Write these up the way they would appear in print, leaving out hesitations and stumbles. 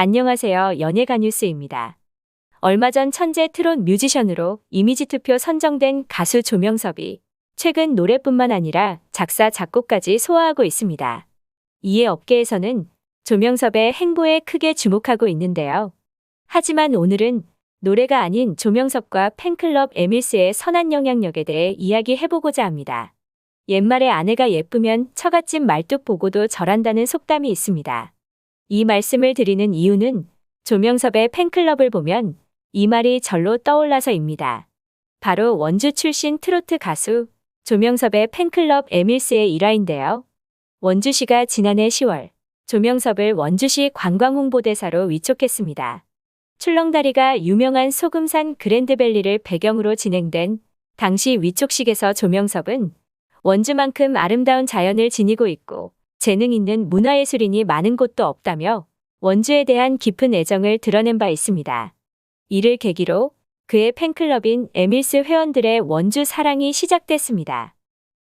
안녕하세요. 연예가 뉴스입니다. 얼마 전 천재 트롯 뮤지션으로 이미지 투표 선정된 가수 조명섭이 최근 노래뿐만 아니라 작사, 작곡까지 소화하고 있습니다. 이에 업계에서는 조명섭의 행보에 크게 주목하고 있는데요. 하지만 오늘은 노래가 아닌 조명섭과 팬클럽 에밀스의 선한 영향력에 대해 이야기해보고자 합니다. 옛말에 아내가 예쁘면 처갓집 말뚝 보고도 절한다는 속담이 있습니다. 이 말씀을 드리는 이유는 조명섭의 팬클럽을 보면 이 말이 절로 떠올라서입니다. 바로 원주 출신 트로트 가수 조명섭의 팬클럽 에밀스의 일화인데요. 원주시가 지난해 10월 조명섭을 원주시 관광홍보대사로 위촉했습니다. 출렁다리가 유명한 소금산 그랜드밸리를 배경으로 진행된 당시 위촉식에서 조명섭은 원주만큼 아름다운 자연을 지니고 있고 재능 있는 문화예술인이 많은 곳도 없다며 원주에 대한 깊은 애정을 드러낸 바 있습니다. 이를 계기로 그의 팬클럽인 에밀스 회원들의 원주 사랑이 시작됐습니다.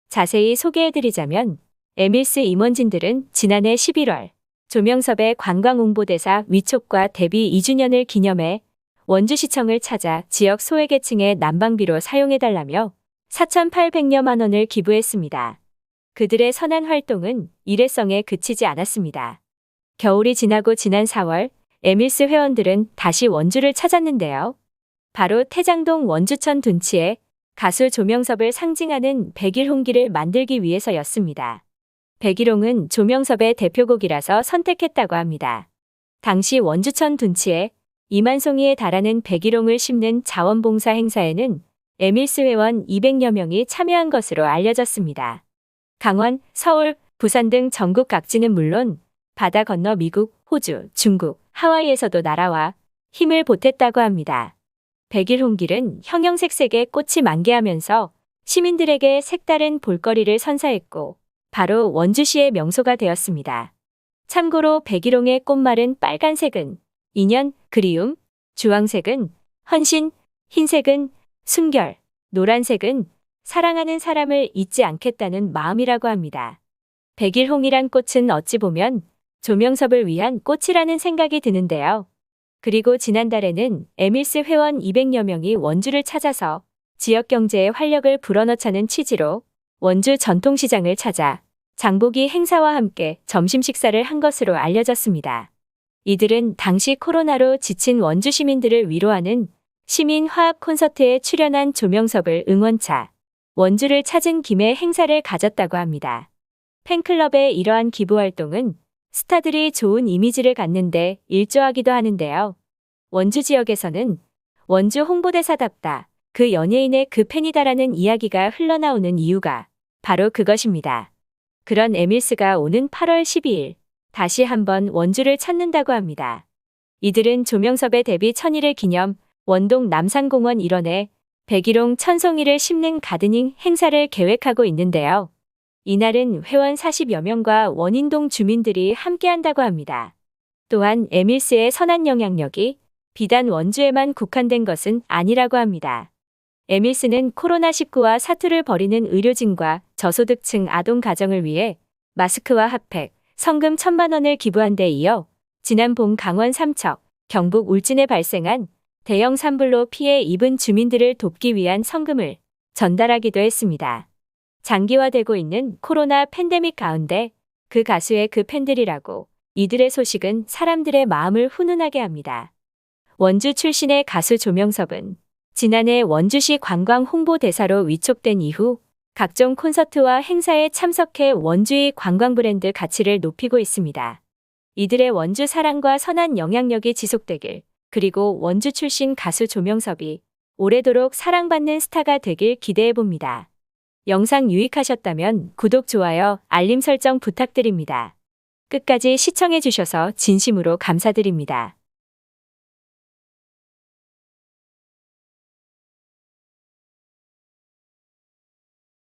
자세히 소개해드리자면 에밀스 임원진들은 지난해 11월 조명섭의 관광홍보대사 위촉과 데뷔 2주년을 기념해 원주시청을 찾아 지역 소외계층의 난방비로 사용해달라며 4,800여만 원을 기부했습니다. 그들의 선한 활동은 일회성에 그치지 않았습니다. 겨울이 지나고 지난 4월 에밀스 회원들은 다시 원주를 찾았는데요. 바로 태장동 원주천 둔치에 가수 조명섭을 상징하는 백일홍기를 만들기 위해서였습니다. 백일홍은 조명섭의 대표곡이라서 선택했다고 합니다. 당시 원주천 둔치에 2만 송이에 달하는 백일홍을 심는 자원봉사 행사에는 에밀스 회원 200여 명이 참여한 것으로 알려졌습니다. 강원, 서울, 부산 등 전국 각지는 물론 바다 건너 미국, 호주, 중국, 하와이에서도 날아와 힘을 보탰다고 합니다. 백일홍길은 형형색색의 꽃이 만개하면서 시민들에게 색다른 볼거리를 선사했고 바로 원주시의 명소가 되었습니다. 참고로 백일홍의 꽃말은 빨간색은 인연, 그리움, 주황색은 헌신, 흰색은 순결, 노란색은 사랑하는 사람을 잊지 않겠다는 마음이라고 합니다. 백일홍이란 꽃은 어찌 보면 조명섭을 위한 꽃이라는 생각이 드는데요. 그리고 지난달에는 에밀스 회원 200여 명이 원주를 찾아서 지역 경제에 활력을 불어넣자는 취지로 원주 전통시장을 찾아 장보기 행사와 함께 점심 식사를 한 것으로 알려졌습니다. 이들은 당시 코로나로 지친 원주 시민들을 위로하는 시민 화합 콘서트에 출연한 조명섭을 응원차 원주를 찾은 김에 행사를 가졌다고 합니다. 팬클럽의 이러한 기부활동은 스타들이 좋은 이미지를 갖는데 일조하기도 하는데요. 원주 지역에서는 원주 홍보대사답다, 그 연예인의 그 팬이다라는 이야기가 흘러나오는 이유가 바로 그것입니다. 그런 에밀스가 오는 8월 12일 다시 한번 원주를 찾는다고 합니다. 이들은 조명섭의 데뷔 1000일을 기념 원동 남산공원 일원에 백일홍 1000송이를 심는 가드닝 행사를 계획하고 있는데요. 이날은 회원 40여 명과 원인동 주민들이 함께한다고 합니다. 또한 에밀스의 선한 영향력이 비단 원주에만 국한된 것은 아니라고 합니다. 에밀스는 코로나19와 사투를 벌이는 의료진과 저소득층 아동 가정을 위해 마스크와 핫팩, 성금 1,000만 원을 기부한 데 이어 지난 봄 강원 삼척, 경북 울진에 발생한 대형 산불로 피해 입은 주민들을 돕기 위한 성금을 전달하기도 했습니다. 장기화되고 있는 코로나 팬데믹 가운데 그 가수의 그 팬들이라고 이들의 소식은 사람들의 마음을 훈훈하게 합니다. 원주 출신의 가수 조명섭은 지난해 원주시 관광 홍보대사로 위촉된 이후 각종 콘서트와 행사에 참석해 원주의 관광 브랜드 가치를 높이고 있습니다. 이들의 원주 사랑과 선한 영향력이 지속되길, 그리고 원주 출신 가수 조명섭이 오래도록 사랑받는 스타가 되길 기대해봅니다. 영상 유익하셨다면 구독, 좋아요, 알림 설정 부탁드립니다. 끝까지 시청해주셔서 진심으로 감사드립니다.